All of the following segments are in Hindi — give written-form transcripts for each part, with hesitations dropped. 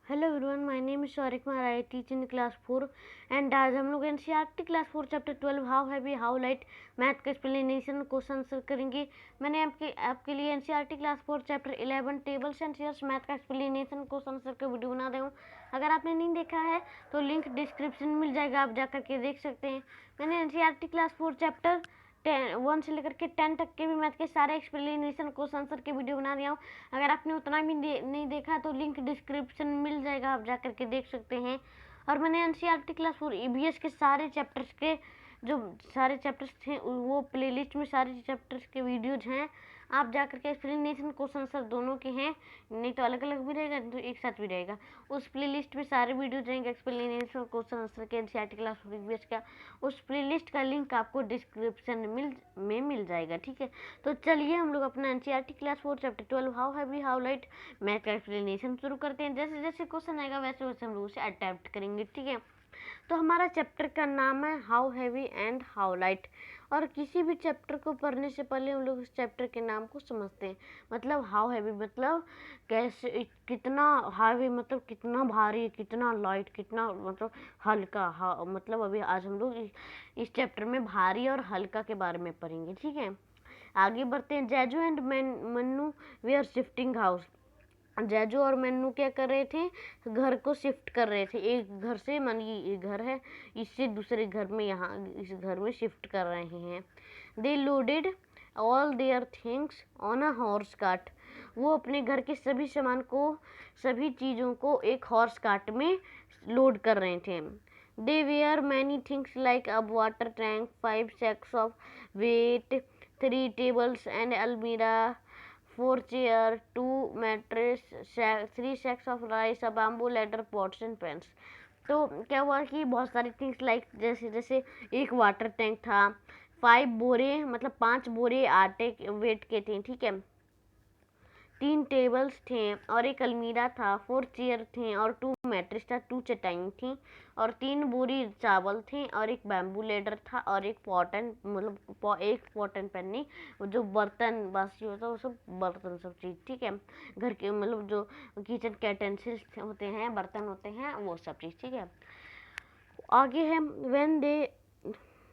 Hello everyone, my name is Shaurik Kumar. I teach in class 4 and आज हम लोग NCERT class 4 chapter 12 how heavy how light math का एक्सप्लेनेशन क्वेश्चन आंसर करेंगे। मैंने आपके लिए NCERT class 4 chapter 11 tables and shares math का एक्सप्लेनेशन क्वेश्चन आंसर का वीडियो बना रहा हूँ। अगर आपने नहीं देखा है तो लिंक डिस्क्रिप्शन में मिल जाएगा, आप जाकर के देख सकते हैं। मैंने एनसीईआरटी क्लास 4 चैप्टर 1 से लेकर के 10 तक के भी मैथ के सारे एक्सप्लेनेशन क्वेश्चन आंसर के वीडियो बना दिया हूँ। अगर आपने उतना भी नहीं देखा तो लिंक डिस्क्रिप्शन में मिल जाएगा, आप जाकर के देख सकते हैं। और मैंने एनसीईआरटी क्लास 4 ईवीएस के सारे चैप्टर्स के जो सारे चैप्टर्स थे वो प्लेलिस्ट में सारे चैप्टर्स के वीडियोज हैं, आप जाकर के एक्सप्लेनेशन क्वेश्चन आंसर दोनों के हैं, नहीं तो अलग अलग भी रहेगा तो एक साथ भी रहेगा। उस प्लेलिस्ट में सारे वीडियोज रहेंगे एक्सप्लेनेशन क्वेश्चन आंसर के एनसीईआरटी क्लास 4 ईवीएस का। उस प्लेलिस्ट का लिंक आपको डिस्क्रिप्शन में मिल जाएगा, ठीक है। तो चलिए हम लोग अपना NCERT class 4 chapter 12 how heavy how light math का एक्सप्लेनेशन शुरू करते हैं। जैसे जैसे क्वेश्चन आएगा वैसे वैसे हम लोग उसे अटेम्प्ट करेंगे, ठीक है। तो हमारा चैप्टर का नाम है how heavy and how light. और किसी भी चैप्टर को पढ़ने से पहले हम लोग उस चैप्टर के नाम को समझते हैं। मतलब हाउ हैवी मतलब कैसे, कितना हैवी मतलब कितना भारी, कितना लाइट कितना मतलब हल्का। मतलब अभी आज हम लोग इस चैप्टर में भारी और हल्का के बारे में पढ़ेंगे, ठीक है। आगे बढ़ते हैं। Jaiju and Mannu they are shifting house. Jaiju और मन्नू क्या कर रहे थे, घर को शिफ्ट कर रहे थे। एक घर से मान ये घर है, इससे दूसरे घर में यहाँ इस घर में शिफ्ट कर रहे हैं। They loaded all their things on a horse cart. वो अपने घर के सभी सामान को, सभी चीज़ों को एक हॉर्स कार्ट में लोड कर रहे थे। They were many things like a water tank, 5 sacks of wheat, 3 tables and almirah, 4 chairs, 2 mattress, 3 sacks of rice, a bamboo ladder, pots and pans। तो क्या हुआ कि बहुत सारी थिंग्स लाइक जैसे जैसे एक वाटर टैंक था, 5 बोरे मतलब 5 बोरे आटे वेट के थे, ठीक है। 3 टेबल्स थे और एक अलमीरा था, 4 चेयर थे और 2 मैट्रेस था, 2 चटाई थी और 3 बोरी चावल थे और एक बैम्बू लेडर था और एक पॉट एंड मतलब एक पॉट एंड पैन नहीं, जो बर्तन बासी होता है वो सब बर्तन सब चीज़, ठीक है। घर के मतलब जो किचन के यूटेंसिल्स होते हैं, बर्तन होते हैं, वो सब चीज़, ठीक है। आगे है when they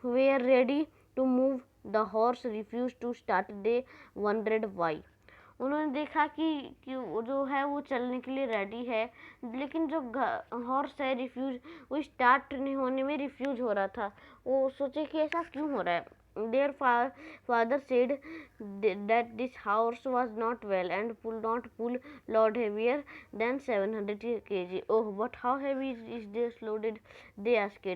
were ready to move the horse refuse to start, they wondered why. उन्होंने देखा कि वो जो है वो चलने के लिए रेडी है, लेकिन जो हॉर्स है रिफ्यूज, वो स्टार्ट नहीं होने में रिफ्यूज हो रहा था। वो सोचे कि ऐसा क्यों हो रहा है। Their father said that this horse was not well and could not pull load heavier than 700 kg. Oh, but how heavy is this loaded? They asked.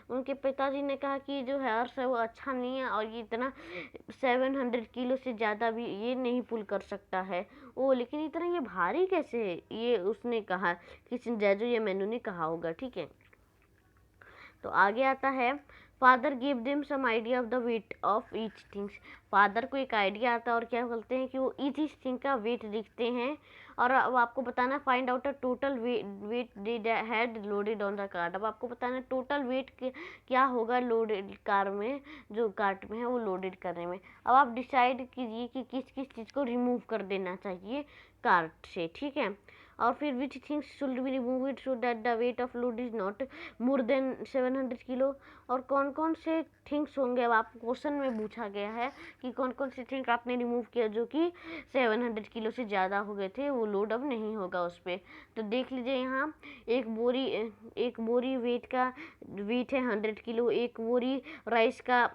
उनके पिताजी ने कहा कि जो हॉर्स है वो अच्छा नहीं है और ये इतना 700 किलो से ज़्यादा भी ये नहीं पुल कर सकता है। ओ, लेकिन इतना ये भारी कैसे है, ये उसने कहा, किसी जैजू या मैनू ने कहा होगा, ठीक है। तो आगे आता है father give them some idea of the weight of each things. Father को एक आइडिया आता है और क्या करते हैं कि वो ईच थिंग का वेट लिखते हैं और अब आपको बताना find out a total weight they had loaded on the cart. अब आपको बताना टोटल वेट क्या होगा लोडेड कार में, जो कार्ट में है वो लोडेड करने में। अब आप डिसाइड कीजिए कि किस किस चीज़ को रिमूव कर देना चाहिए कार्ट से, ठीक है। और फिर which things should be removed so that the weight of load is not more than 700 kilo. और कौन कौन से थिंग्स होंगे, अब आप क्वेश्चन में पूछा गया है कि कौन कौन से थिंग आपने रिमूव किया जो कि 700 किलो से ज़्यादा हो गए थे, वो लोड अब नहीं होगा उस पर। तो देख लीजिए यहाँ एक बोरी वेट है 100 किलो, एक बोरी राइस का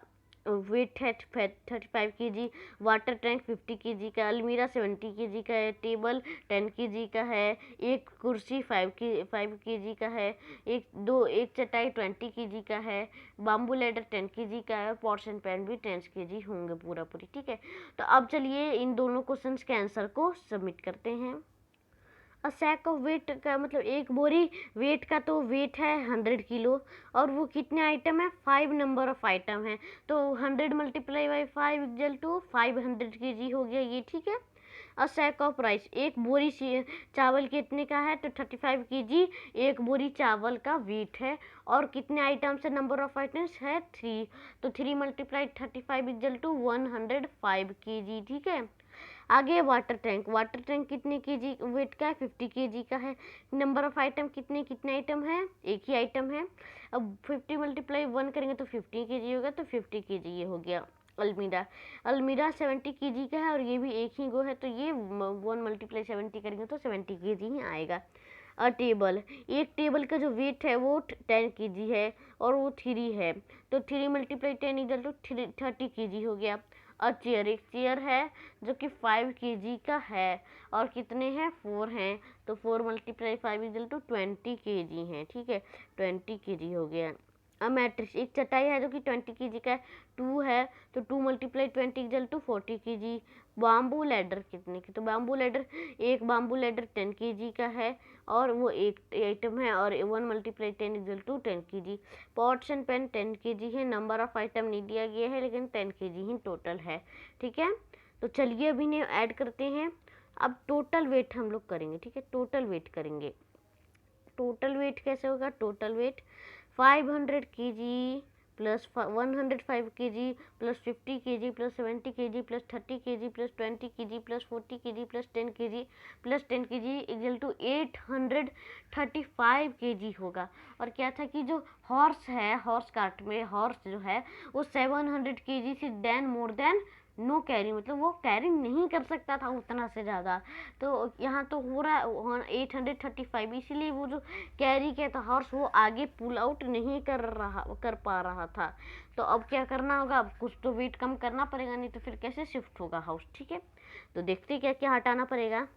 वेट है 35 kg, वाटर टैंक 50 kg का, अलमीरा 70 kg का है, टेबल 10 kg का है, एक कुर्सी 5 kg का है, एक चटाई 20 kg का है, बाम्बू लेडर 10 kg का है, पॉट्स एंड पैन भी 10 kg होंगे पूरी, ठीक है। तो अब चलिए इन दोनों क्वेश्चंस के आंसर को सबमिट करते हैं। अ सैक ऑफ वेट का मतलब एक बोरी वेट का तो वेट है 100 किलो और वो कितने आइटम है, 5 नंबर ऑफ आइटम है। तो 100 multiply by 5 equal to 500 kg हो गया ये, ठीक है। अ सैक ऑफ राइस, एक बोरी चावल कितने का है, तो 35 kg एक बोरी चावल का वेट है और कितने आइटम्स है, नंबर ऑफ आइटम्स है 3, तो 3 मल्टीप्लाई 35 इक्वल टू 105 kg, ठीक है। आगे वाटर टैंक कितने केजी वेट का है, 50 केजी का है। नंबर ऑफ आइटम कितने आइटम है, एक ही आइटम है। अब 50 मल्टीप्लाई 1 करेंगे तो 50 केजी होगा, तो 50 केजी ये हो गया। अलमीरा 70 केजी का है और ये भी एक ही गो है, तो ये 1 मल्टीप्लाई 70 करेंगे तो 70 केजी ही आएगा। टेबल, एक टेबल का जो वेट है वो 10 केजी है और वो 3 है, तो 3 मल्टीप्लाई 10 इक्वल टू 30 केजी हो गया। चेयर, एक चेयर है जो कि 5 केजी का है और कितने हैं, 4 हैं, तो 4 मल्टीप्लाई 5 इक्वल टू 20 केजी है, ठीक है, 20 केजी हो गया। मैट्रिक्स, एक चटाई है जो कि 20 केजी का है, 2 है, तो 2 multiply 20 equal to 40 KG. Bamboo ladder कितने की, तो बाम्बू लैडर, एक बाम्बू लैडर 10 केजी का है और वो एक आइटम है और 1 multiply 10 equal to 10 KG. Pots and pan 10 KG है, नंबर ऑफ आइटम नहीं दिया गया है लेकिन 10 केजी ही टोटल है, ठीक है। तो चलिए अभी ने ऐड करते हैं। अब टोटल वेट हम लोग करेंगे, ठीक है, टोटल वेट करेंगे। टोटल वेट कैसे होगा, total weight 500 KG plus 105 KG plus 50 KG plus 70 KG plus 30 KG plus 20 KG plus 40 KG plus 10 KG plus 10 KG equal to 835 KG होगा। और क्या था कि जो हॉर्स है, हॉर्स कार्ट में हॉर्स जो है वो 700 केजी से then more than no carry, मतलब वो कैरी नहीं कर सकता था उतना से ज़्यादा, तो यहाँ तो हो रहा है 835, इसीलिए वो जो कैरी किया था हॉर्स वो आगे पुल आउट नहीं कर पा रहा था। तो अब क्या करना होगा, अब कुछ तो वेट कम करना पड़ेगा, नहीं तो फिर कैसे शिफ्ट होगा हाउस, ठीक है। तो देखते क्या क्या हटाना पड़ेगा।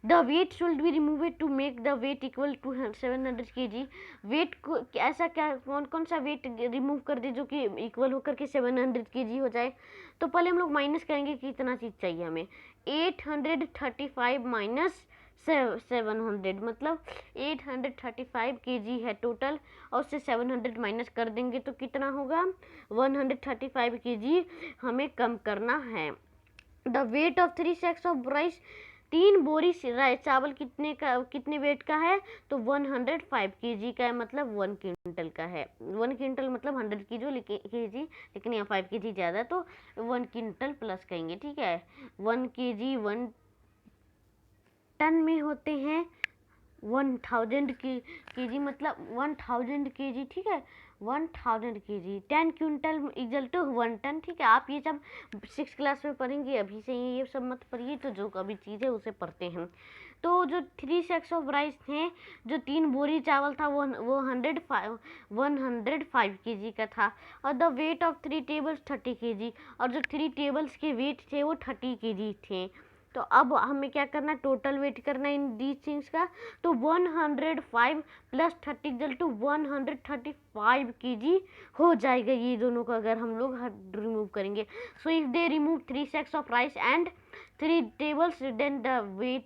The weight should be removed to make the weight equal to 700 kg. Weight को ऐसा क्या, कौन कौन सा वेट रिमूव कर दे जो कि इक्वल होकर के 700 केजी हो जाए। तो पहले हम लोग माइनस करेंगे कि कितना चीज़ चाहिए हमें, 835 माइनस 700 मतलब 835 केजी है टोटल, और उससे 700 माइनस कर देंगे तो कितना होगा, 135 केजी हमें कम करना है। The weight of 3 sacks of rice, 3 बोरी चावल कितने वेट का है, तो 105 केजी का है, मतलब 1 क्विंटल का है। 1 क्विंटल मतलब 100 केजी, लेकिन यहाँ 5 केजी ज़्यादा, तो 1 क्विंटल प्लस कहेंगे, ठीक है। 1 केजी 1 टन में होते हैं 1000 केजी, मतलब 1000 केजी, ठीक है, 1000 kg. 10 quintal equal to 1 ton, ठीक है। आप ये सब 6 क्लास में पढ़ेंगे, अभी से ये सब मत पढ़िए, तो जो कभी चीज़ है उसे पढ़ते हैं। तो जो 3 sacks ऑफ राइस थे, जो 3 बोरी चावल था वो 105 केजी का था, और the weight of 3 tables 30 KG, और जो 3 टेबल्स के वेट थे वो 30 केजी थे। तो अब हमें क्या करना, टोटल वेट करना इन दीज थिंग्स का, तो 105 प्लस 30 इक्वल टू 135 केजी हो जाएगा ये दोनों का, अगर हम लोग रिमूव करेंगे। So if they remove 3 sacks of rice and 3 tables then the weight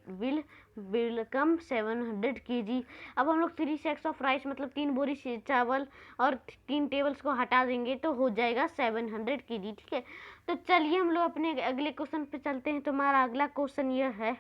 will come 700 kg. अब हम लोग 3 sacks ऑफ राइस मतलब 3 बोरी चावल और 3 टेबल्स को हटा देंगे तो हो जाएगा 700 केजी, ठीक है। तो चलिए हम लोग अपने अगले क्वेश्चन पे चलते हैं। तो हमारा अगला क्वेश्चन यह है,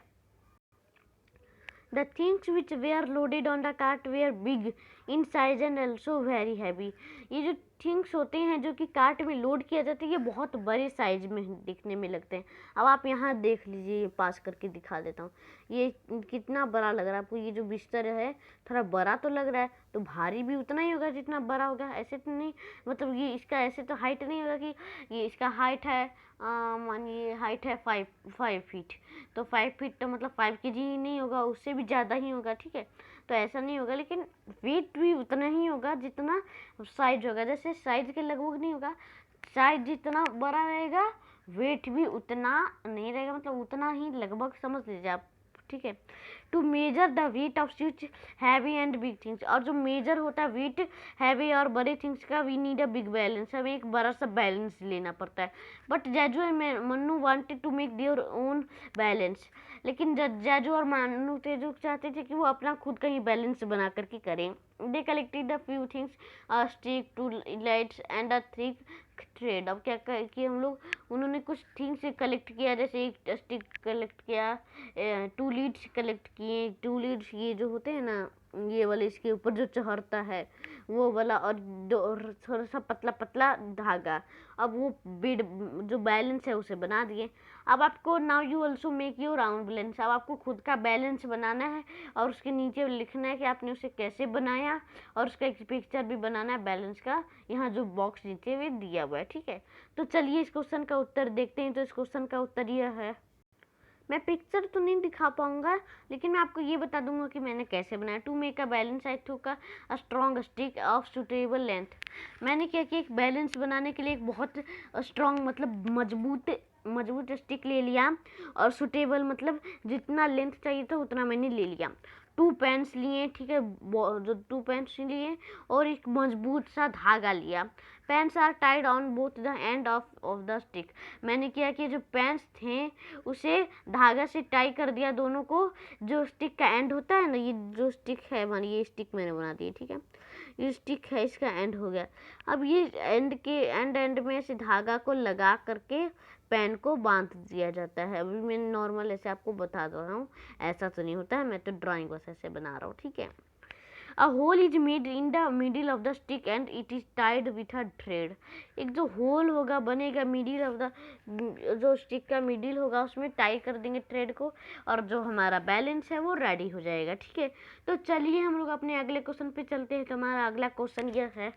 the things which were loaded on the cart were big in size and also very heavy. ये जो थिंग्स होते हैं जो कि कार्ट में लोड किया जाता है, ये बहुत बड़े साइज में दिखने में लगते हैं। अब आप यहाँ देख लीजिए, पास करके दिखा देता हूँ, ये कितना बड़ा लग रहा है आपको। ये जो बिस्तर है थोड़ा बड़ा तो लग रहा है, तो भारी भी उतना ही होगा जितना बड़ा होगा, ऐसे तो नहीं, मतलब ये इसका ऐसे तो हाइट नहीं होगा कि ये इसका हाइट है, मानिए हाइट है 5 फीट, तो 5 फीट तो मतलब 5 केजी ही नहीं होगा, उससे भी ज़्यादा ही होगा, ठीक है। तो ऐसा नहीं होगा, लेकिन वेट भी उतना ही होगा जितना साइज होगा, जैसे साइज के लगभग नहीं होगा, साइज जितना बड़ा रहेगा वेट भी उतना नहीं रहेगा, मतलब उतना ही लगभग समझ लीजिए आप, ठीक है। To measure the weight of switch heavy and big things, और जो मेजर होता है वेट हैवी और बड़े थिंग्स का, we need a big balance, हमें एक बड़ा सा बैलेंस लेना पड़ता है। But Jaiju and Mannu wanted to make their own balance, लेकिन जैजू और मन्नू तेजू चाहते थे कि वो अपना खुद का ही बैलेंस बना करके करें। They collected the few things, a stick, 2 lights and a thick thread. अब क्या कि हम लोग, उन्होंने कुछ थिंग्स कलेक्ट किया, जैसे एक स्टिक कलेक्ट किया, 2 लीड्स कलेक्ट किया, किए, 2 लीड्स ये जो होते हैं ना, ये वाले इसके ऊपर जो चढ़ता है वो वाला, और थोड़ा सा पतला पतला धागा। अब वो बीड जो बैलेंस है उसे बना दिए। अब आपको now you also make your round balance. अब आपको खुद का बैलेंस बनाना है और उसके नीचे लिखना है कि आपने उसे कैसे बनाया, और उसका एक पिक्चर भी बनाना है बैलेंस का, यहाँ जो बॉक्स नीचे में दिया हुआ है। ठीक है, तो चलिए इस क्वेश्चन का उत्तर देखते हैं। तो इस क्वेश्चन का उत्तर यह है, मैं पिक्चर तो नहीं दिखा पाऊंगा, लेकिन मैं आपको ये बता दूंगा कि मैंने कैसे बनाया। To make a balance I took a strong stick of suitable length. मैंने क्या किया, एक बैलेंस बनाने के लिए एक बहुत स्ट्रॉन्ग मतलब मजबूत स्टिक ले लिया, और सुटेबल मतलब जितना लेंथ चाहिए था उतना मैंने ले लिया। 2 पेन्स लिए, ठीक है, जो 2 पेन्स लिए, और एक मजबूत सा धागा लिया। Pans are tied on both the end of the stick. मैंने क्या कि जो पेन्स थे उसे धागा से टाई कर दिया दोनों को। जो स्टिक का एंड होता है ना, ये जो स्टिक है मान, ये स्टिक मैंने बना दी, ठीक है, ये स्टिक है, इसका एंड हो गया। अब ये एंड में से धागा को लगा करके पेन को बांध दिया जाता है। अभी मैं नॉर्मल ऐसे आपको बता दे रहा हूँ, ऐसा तो नहीं होता है, मैं तो ड्राइंग बस ऐसे बना रहा हूँ। ठीक है, a hole is made in the middle of the stick and it is tied with a thread. एक जो होल होगा बनेगा मिडिल ऑफ द, जो स्टिक का मिडिल होगा उसमें टाई कर देंगे थ्रेड को, और जो हमारा बैलेंस है वो रेडी हो जाएगा। ठीक है, तो चलिए हम लोग अपने अगले क्वेश्चन पे चलते हैं। तो हमारा अगला क्वेश्चन यह है,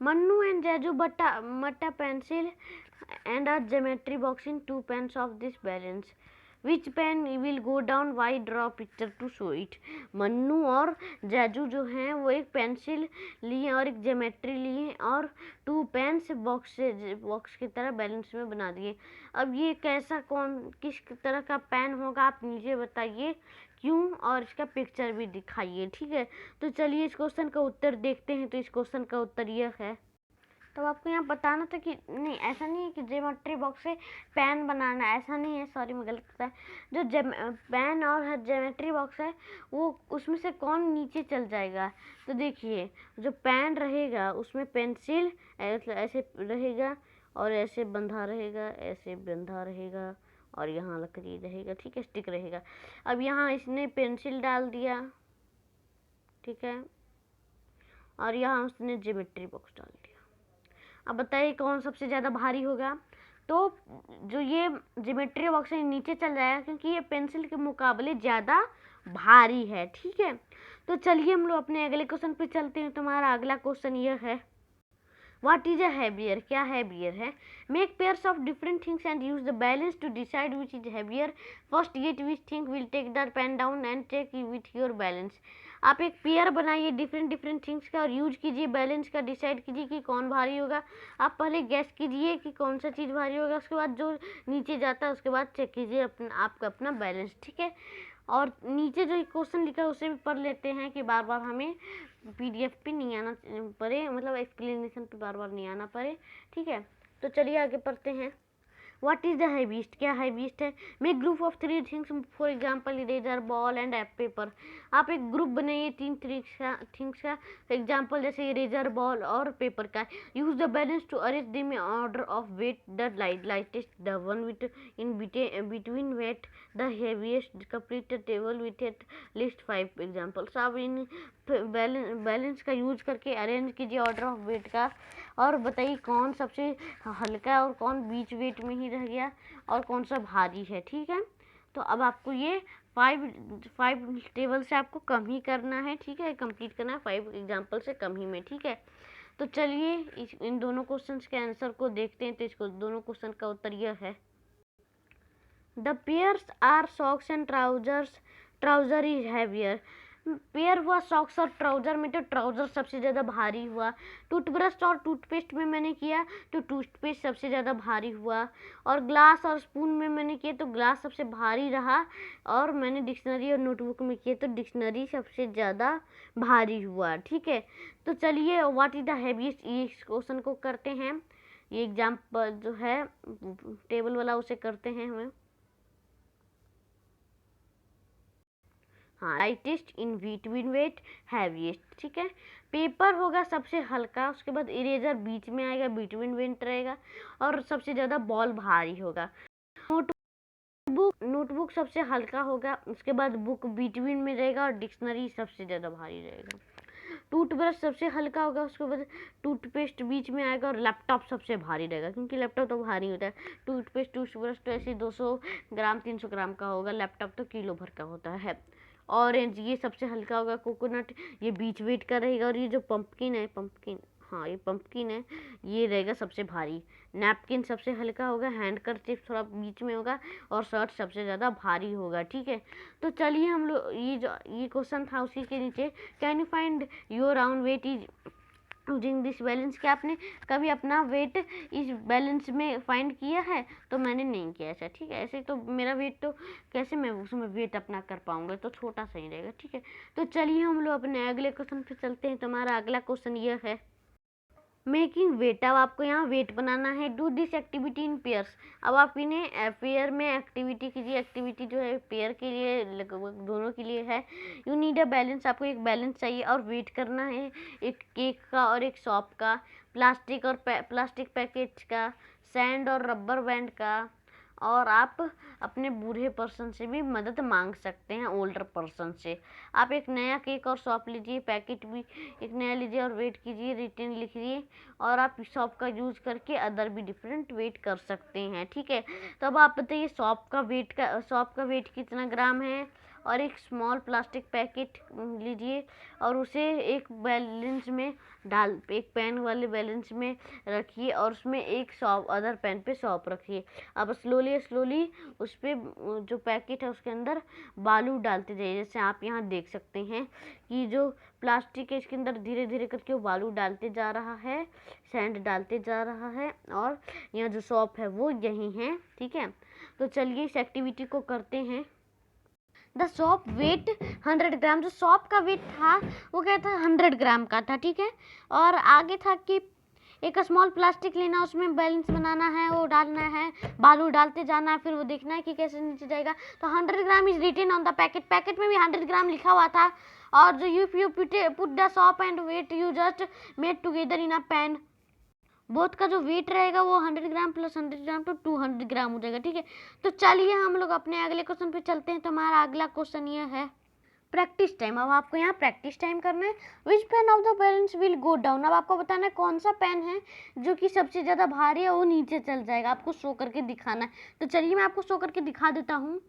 Mannu and Jaju Matta pencil and a geometry box in 2 pens of this balance. Which pen will go down? Why? Draw picture to show it. Mannu और जैजू जो हैं वो एक पेंसिल लिए और एक ज्योमेट्री लिए और 2 पेन्स बॉक्स की तरह बैलेंस में बना दिए। अब ये कैसा किस तरह का पेन होगा आप नीचे बताइए क्यों, और इसका पिक्चर भी दिखाइए। ठीक है, तो चलिए इस क्वेश्चन का उत्तर देखते हैं। तो इस क्वेश्चन का उत्तर यह है, तो आपको यहाँ बताना था कि नहीं, ऐसा नहीं है कि ज्योमेट्री बॉक्स से पेन बनाना, ऐसा नहीं है, सॉरी मैं गलत बताया। जो पेन और ज्योमेट्री बॉक्स है वो उसमें से कौन नीचे चल जाएगा। तो देखिए, जो पेन रहेगा उसमें पेंसिल ऐसे रहेगा, और ऐसे बंधा रहेगा, ऐसे बंधा रहेगा, और यहाँ लकड़ी रहेगा, ठीक है, स्टिक रहेगा। अब यहाँ इसने पेंसिल डाल दिया, ठीक है, और यहाँ उसने ज्योमेट्री बॉक्स डाल दिया। अब बताइए कौन सबसे ज़्यादा भारी होगा। तो जो ये ज्योमेट्री बॉक्स है नीचे चल जाएगा, क्योंकि ये पेंसिल के मुकाबले ज़्यादा भारी है। ठीक है, तो चलिए हम लोग अपने अगले क्वेश्चन पे चलते हैं। तुम्हारा अगला क्वेश्चन ये है, What is a heavier? क्या heavier है? Make pairs of different things and use the balance to decide which is heavier. First get which thing will take the pen down and check with your balance. आप एक पेयर बनाइए डिफरेंट थिंग्स का और यूज कीजिए बैलेंस का, डिसाइड कीजिए कि कौन भारी होगा। आप पहले गैस कीजिए कि कौन सा चीज़ भारी होगा, उसके बाद जो नीचे जाता है उसके बाद चेक कीजिए आपका अपना बैलेंस। ठीक है, और नीचे जो क्वेश्चन लिखा है उसे भी पढ़ लेते हैं कि बार बार हमें पीडीएफ पे नहीं आना पड़े, मतलब एक्सप्लेनेशन पे बार बार नहीं आना पड़े। ठीक है, तो चलिए आगे पढ़ते हैं। What is the heaviest? क्या heaviest है? Make group of 3 things, for example eraser, ball and paper. आप एक ग्रुप बनाइए 3 थिंग्स का, एग्जाम्पल जैसे इरेजर, बॉल और पेपर का। Use the balance to arrange them in order of weight, the lightest the one with in between weight the heaviest, complete the table with at least 5 examples. आप इन बैलेंस का यूज करके अरेंज कीजिए ऑर्डर ऑफ वेट का, और बताइए कौन सबसे हल्का और कौन बीच वेट में ही रह गया और कौन सा भारी है। ठीक है, तो अब आपको ये 5 टेबल से आपको कम ही करना है। ठीक है, कंप्लीट करना है 5 एग्जाम्पल से कम ही में। ठीक है, तो चलिए इन दोनों क्वेश्चंस के आंसर को देखते हैं। तो इसको दोनों क्वेश्चन का उत्तर यह है, the pairs are socks and trouser is heavier. Pair हुआ सॉक्स और ट्राउजर में, तो ट्राउजर सबसे ज़्यादा भारी हुआ। टूथब्रश और टूथपेस्ट में मैंने किया तो टूथपेस्ट सबसे ज़्यादा भारी हुआ, और ग्लास और स्पून में मैंने किया तो ग्लास सबसे भारी रहा, और मैंने डिक्शनरी और नोटबुक में किया तो डिक्शनरी सबसे ज़्यादा भारी हुआ। ठीक है, तो चलिए व्हाट इज द हैवीएस्ट, इस क्वेश्चन को करते हैं। ये एग्जाम्पल जो है टेबल वाला उसे करते हैं हमें। हाँ, lightest, in between weight, heaviest. ठीक है, पेपर होगा सबसे हल्का, उसके बाद इरेजर बीच में आएगा, बिटवीन वेट रहेगा, और सबसे ज़्यादा बॉल भारी होगा। नोट नोटबुक सबसे हल्का होगा, उसके बाद बुक बिटवीन में रहेगा और डिक्शनरी सबसे ज़्यादा भारी रहेगा। टूथब्रश सबसे हल्का होगा, उसके बाद टूथपेस्ट बीच में आएगा और लैपटॉप सबसे भारी रहेगा, क्योंकि लैपटॉप तो भारी होता है। टूथब्रश तो ऐसे 200 ग्राम 300 ग्राम का होगा, लैपटॉप तो किलो भर का होता है। ऑरेंज ये सबसे हल्का होगा। कोकोनट ये बीच वेट का रहेगा। और ये जो पंपकिन है, हाँ ये पंपकिन है, ये रहेगा सबसे भारी। नैपकिन सबसे हल्का होगा। हैंड करचिप थोड़ा बीच में होगा और शर्ट सबसे ज़्यादा भारी होगा। ठीक है, तो चलिए हम लोग ये क्वेश्चन था उसी के नीचे, can you find your own wait is using this balance. क्या आपने कभी अपना वेट इस बैलेंस में फाइंड किया है? तो मैंने नहीं किया ऐसा। ठीक है, ऐसे तो मेरा वेट तो कैसे मैं उसमें वेट अपना कर पाऊंगा, तो छोटा सा ही रहेगा। ठीक है, तो चलिए हम लोग अपने अगले क्वेश्चन पे चलते हैं। तुम्हारा अगला क्वेश्चन यह है, मेकिंग वेट। अब आपको यहाँ वेट बनाना है। Do this activity in pairs. अब आप इन्हें पेयर में एक्टिविटी कीजिए। एक्टिविटी जो है पेयर के लिए, लगभग दोनों के लिए है। You need a balance. आपको एक बैलेंस चाहिए और वेट करना है, एक केक का और एक सॉप का, प्लास्टिक पैकेट का, सैंड और रबर बैंड का। और आप अपने बूढ़े पर्सन से भी मदद मांग सकते हैं, ओल्डर पर्सन से। आप एक नया केक और सॉप लीजिए, पैकेट भी एक नया लीजिए और वेट कीजिए, रिटर्न लिखिए। और आप सॉप का यूज करके अदर भी डिफरेंट वेट कर सकते हैं। ठीक है, तो अब आप बताइए सॉप का वेट कितना ग्राम है। और एक स्मॉल प्लास्टिक पैकेट लीजिए और उसे एक पेन वाले बैलेंस में रखिए और उसमें एक सॉप अदर पेन पे सॉप रखिए। अब स्लोली उस पर जो पैकेट है उसके अंदर बालू डालते जाइए। जैसे आप यहाँ देख सकते हैं कि जो प्लास्टिक है इसके अंदर धीरे धीरे करके वो बालू डालते जा रहा है, सैंड डालते जा रहा है। और यहाँ जो सॉप है वो यही है। ठीक है, तो चलिए इस एक्टिविटी को करते हैं। द सॉप वेट 100 ग्राम। जो सॉप का वेट था वो क्या था, 100 ग्राम का था। ठीक है, और आगे था कि एक स्मॉल प्लास्टिक लेना, उसमें बैलेंस बनाना है, वो डालना है, बालू डालते जाना है, फिर वो देखना है कि कैसे नीचे जाएगा। तो 100 gram is written on the packet में भी 100 ग्राम लिखा हुआ था। और जो you put the soap and weight you just made together in a pan, both का जो वेट रहेगा वो 100 ग्राम प्लस 100 ग्राम तो 200 ग्राम हो जाएगा। ठीक है, तो चलिए हम लोग अपने अगले क्वेश्चन पे चलते हैं। तो हमारा अगला क्वेश्चन ये है, प्रैक्टिस टाइम। अब आपको यहाँ प्रैक्टिस टाइम करना है। Which pan of the balance will go down. अब आपको बताना है कौन सा पेन है जो कि सबसे ज़्यादा भारी है, वो नीचे चल जाएगा। आपको शो करके दिखाना है। तो चलिए मैं आपको शो करके दिखा देता हूँ।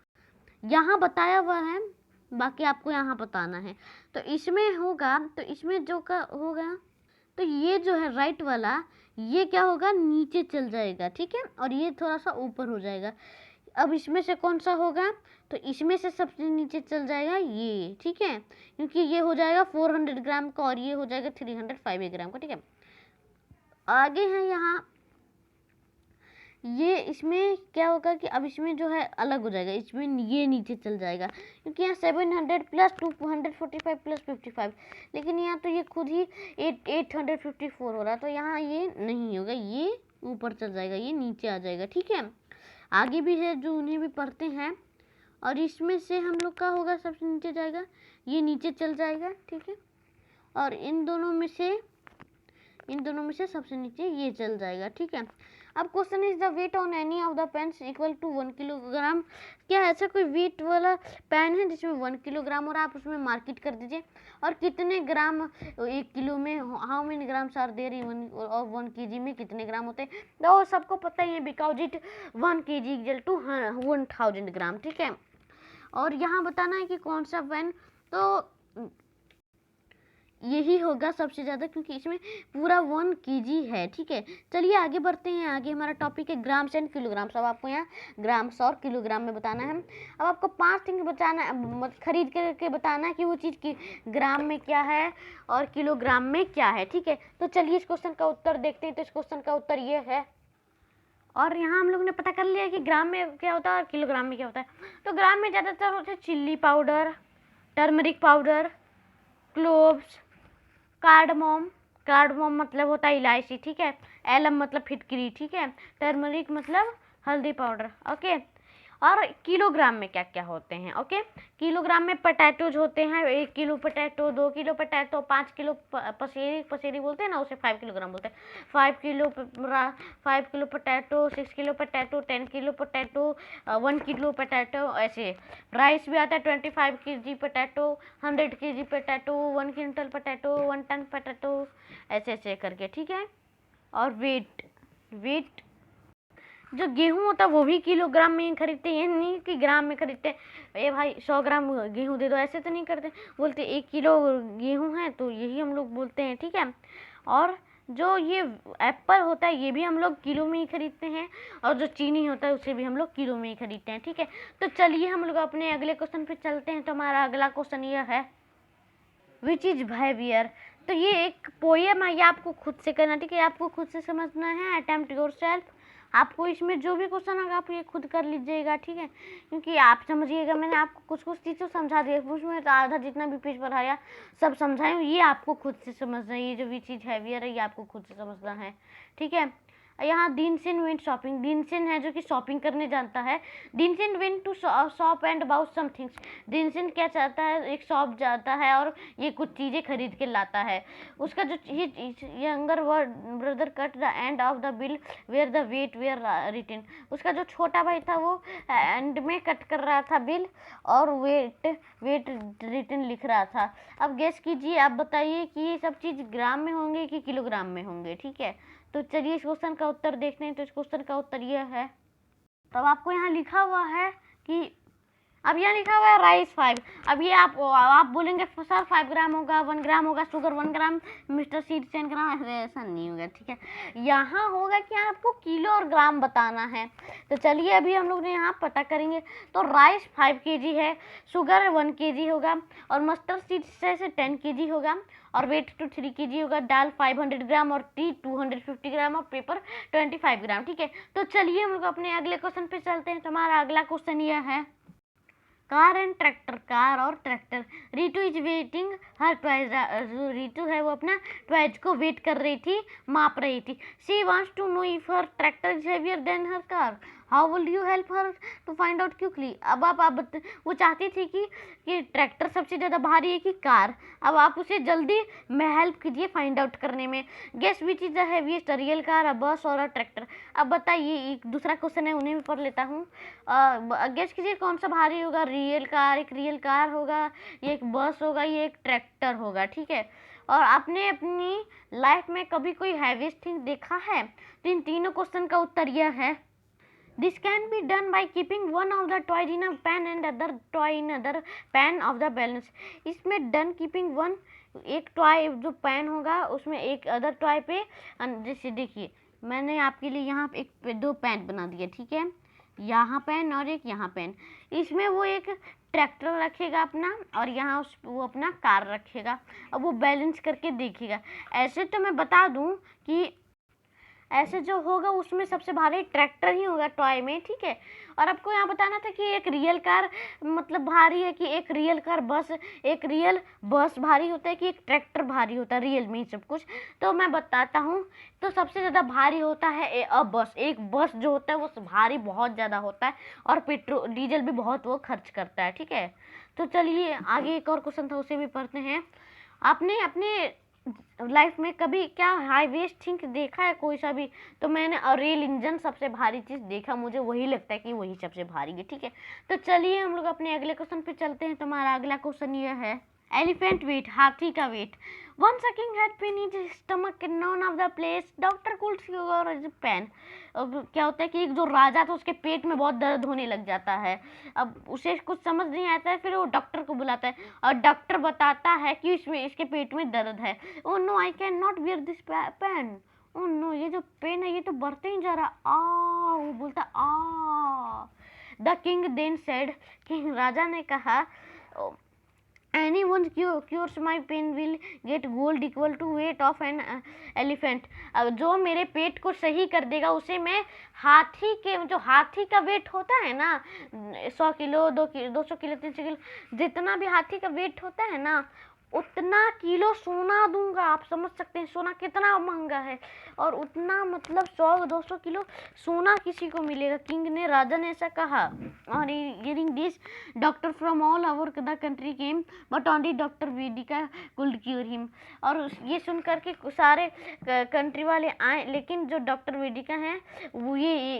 यहाँ बताया हुआ है, बाकी आपको यहाँ बताना है। तो इसमें होगा, तो इसमें जो का होगा, तो ये जो है राइट वाला, ये क्या होगा, नीचे चल जाएगा। ठीक है, और ये थोड़ा सा ऊपर हो जाएगा। अब इसमें से कौन सा होगा, तो इसमें से सबसे नीचे चल जाएगा ये। ठीक है, क्योंकि ये हो जाएगा 400 ग्राम का और ये हो जाएगा 305 ग्राम का। ठीक है, आगे है यहाँ ये, इसमें क्या होगा कि अब इसमें जो है अलग हो जाएगा, इसमें ये नीचे चल जाएगा, क्योंकि यहाँ 700 प्लस 245 प्लस 55, लेकिन यहाँ तो ये खुद ही 854 हो रहा है, तो यहाँ ये नहीं होगा, ये ऊपर चल जाएगा, ये नीचे आ जाएगा। ठीक है, आगे भी है जो उन्हें भी पढ़ते हैं। और इसमें से हम लोग का होगा सबसे नीचे जाएगा, ये नीचे चल जाएगा। ठीक है, और इन दोनों में से सबसे नीचे ये चल जाएगा। ठीक है, अब question is the weight on any of the pans equal to 1 kilogram. क्या ऐसा कोई वेट वाला पेन है जिसमें 1 किलोग्राम, और आप उसमें मार्केट कर दीजिए और कितने ग्राम 1 किलो में, how many grams are there in, और 1 kg में कितने ग्राम होते हैं, तो सबको पता ही है, because it 1 kg equal to 1000 gram. ठीक है, और यहाँ बताना है कि कौन सा पेन, तो यही होगा सबसे ज़्यादा, क्योंकि इसमें पूरा 1 kg है। ठीक है, चलिए आगे बढ़ते हैं। आगे हमारा टॉपिक है ग्राम्स एंड किलोग्राम्स। अब आपको यहाँ ग्राम्स और किलोग्राम में बताना है। अब आपको 5 थिंग बताना, खरीद करके बताना है कि वो चीज़ की ग्राम में क्या है और किलोग्राम में क्या है। ठीक है, तो चलिए इस क्वेश्चन का उत्तर देखते हैं। तो इस क्वेश्चन का उत्तर ये है, और यहाँ हम लोग ने पता कर लिया कि ग्राम में क्या होता है और किलोग्राम में क्या होता है। तो ग्राम में ज़्यादातर होते हैं chilli powder, turmeric powder, cloves, cardamom मतलब होता है इलायची। ठीक है, एलम मतलब फिटकरी। ठीक है, टर्मरिक मतलब हल्दी पाउडर। ओके, और किलोग्राम में क्या क्या होते हैं। ओके, किलोग्राम में पोटैटोज होते हैं, 1 kilo potato, 2 kilo potato, 5 kilo पसेरी बोलते हैं ना, उसे 5 किलोग्राम बोलते हैं। 5 kilo potato, 6 kilo potato, 10 kilo potato, 1 kilo potato. ऐसे राइस भी आता है 25 kg potato, 100 kg potato, 1 quintal potato, 1 ton potato, ऐसे ऐसे करके, ठीक है। और वेट जो गेहूं होता है वो भी किलोग्राम में ही खरीदते हैं, ये नहीं कि ग्राम में खरीदते हैं। ये भाई 100 ग्राम गेहूं दे दो, ऐसे तो नहीं करते, बोलते 1 किलो गेहूं है तो यही हम लोग बोलते हैं, ठीक है। और जो ये एप्पल होता है ये भी हम लोग किलो में ही खरीदते हैं, और जो चीनी होता है उसे भी हम लोग किलो में ही खरीदते हैं, ठीक है। तो चलिए हम लोग अपने अगले क्वेश्चन पे चलते हैं। तो हमारा अगला क्वेश्चन यह है, विच इज बिहेवियर। तो ये एक पोएम है, ये आपको खुद से करना, ठीक है, आपको खुद से समझना है। Attempt yourself. आपको इसमें जो भी क्वेश्चन होगा आप ये खुद कर लीजिएगा, ठीक है, क्योंकि आप समझिएगा, मैंने आपको कुछ कुछ चीज़ समझा दिया, उसमें तो आधा जितना भी पेज पढ़ाया सब समझाए, ये आपको खुद से समझना है। ये जो भी चीज़ हैवियर है ये आपको खुद से समझना है, ठीक है। यहाँ दिनसिन वेंट शॉपिंग, दिनसिन है जो कि शॉपिंग करने जानता है। दिनसिन went to shop and about some things. दिनसिन क्या चाहता है, एक शॉप जाता है और ये कुछ चीज़ें खरीद के लाता है। उसका जो younger brother cut the end of the bill where the weight were written. उसका जो छोटा भाई था वो एंड में कट कर रहा था बिल और वेट रिटन लिख रहा था। अब गेस कीजिए, आप बताइए कि ये सब चीज़ ग्राम में होंगे कि किलोग्राम में होंगे, ठीक है। तो चलिए इस क्वेश्चन का उत्तर देखते हैं। तो इस क्वेश्चन का उत्तर यह है, तब आपको यहाँ लिखा हुआ है कि, अब यहाँ लिखा हुआ है राइस 5। अब ये आप बोलेंगे सर 5 ग्राम होगा, 1 ग्राम होगा, शुगर 1 ग्राम, मिस्टर सीड 10 ग्राम, ऐसा नहीं होगा, ठीक है। यहाँ होगा कि आपको किलो और ग्राम बताना है। तो चलिए अभी हम लोग ने यहाँ पता करेंगे। तो राइस 5 kg है, शुगर 1 kg होगा, और मस्टर्ड सीड से 10 kg होगा, और वेट तो 3 kg होगा, दाल 500 ग्राम, और टी 250 ग्राम, और पेपर 25 ग्राम, ठीक है। तो चलिए हम लोग अपने अगले क्वेश्चन पे चलते हैं। तो हमारा अगला क्वेश्चन यह है, कार एंड ट्रैक्टर, कार और tractor. Ritu is weighing her toys. जो रीटू है वो अपना ट्वाइज को वेट कर रही थी, माप रही थी। She wants to know if her tractor is heavier than her car, how will you help her to find out quickly. अब वो चाहती थी कि ट्रैक्टर सबसे ज़्यादा भारी है कि कार। अब आप उसे जल्दी में हेल्प कीजिए फाइंड आउट करने में। Guess which is the heaviest, real car, a bus और अ ट्रैक्टर। अब बताइए, एक दूसरा क्वेश्चन है उन्हें भी पढ़ लेता हूँ। गेस कीजिए कौन सा भारी होगा, रियल कार, एक रियल कार होगा, ये एक बस होगा, ये एक ट्रैक्टर होगा, ठीक है। और आपने अपनी लाइफ में कभी कोई हैवीएस्ट थिंग देखा है? तो इन तीनों क्वेश्चन का उत्तर यह है, this can be done by keeping one of the toys in a pan and other toy in other pan of the balance. इसमें डन कीपिंग वन, एक टॉय जो पैन होगा उसमें एक अदर टॉय पे, जैसे देखिए मैंने आपके लिए यहाँ एक 2 पैन बना दिया, ठीक है, यहाँ पेन और एक यहाँ पेन। इसमें वो एक ट्रैक्टर रखेगा अपना, और यहाँ वो अपना कार रखेगा। अब वो बैलेंस करके देखेगा। ऐसे तो मैं बता दूं कि ऐसे जो होगा उसमें सबसे भारी ट्रैक्टर ही होगा टॉय में, ठीक है। और आपको यहाँ बताना था कि एक रियल कार मतलब भारी है कि एक रियल कार बस, एक रियल बस भारी होता है कि एक ट्रैक्टर भारी होता है, रियल में ही सब कुछ। तो मैं बताता हूँ। तो सबसे ज़्यादा भारी होता है बस। एक बस जो होता है वो भारी बहुत ज़्यादा होता है, और पेट्रोल डीजल भी बहुत वो खर्च करता है, ठीक है। तो चलिए आगे एक और क्वेश्चन था उसे भी पढ़ते हैं। आपने अपने लाइफ में कभी क्या हाईवेस्ट थिंग देखा है कोई सा भी? तो मैंने रेल इंजन सबसे भारी चीज़ देखा, मुझे वही लगता है कि वही सबसे भारी है, ठीक है। तो चलिए हम लोग अपने अगले क्वेश्चन पे चलते हैं। तो हमारा अगला क्वेश्चन यह है, एलिफेंट वेट, हाथी का weight. One sucking had pain in his stomach in none of the place, doctor could see और पेन। अब क्या होता है कि एक जो राजा था उसके पेट में बहुत दर्द होने लग जाता है। अब उसे कुछ समझ नहीं आता है, फिर वो डॉक्टर को बुलाता है, और डॉक्टर बताता है कि इसके पेट में दर्द है। Oh no, I can not bear this pain. Oh no, ये जो पेन है ये तो बढ़ते ही जा रहा। वो बोलता आ। The king then said, king राजा ने कहा, anyone cures my pain will get gold equal to weight of an elephant। अब जो मेरे पेट को सही कर देगा उसे मैं हाथी के, जो हाथी का वेट होता है ना, 100 किलो, 200 किलो, 300 किलो, जितना भी हाथी का वेट होता है ना, उतना किलो सोना दूंगा। आप समझ सकते हैं सोना कितना महंगा है, और उतना मतलब 100-200 किलो सोना किसी को मिलेगा? किंग ने, राजा ने ऐसा कहा। और hearing this doctor from all over the country came but only doctor Vedika could cure him. और ये सुन करके सारे कंट्री वाले आए, लेकिन जो डॉक्टर वेदिका हैं वो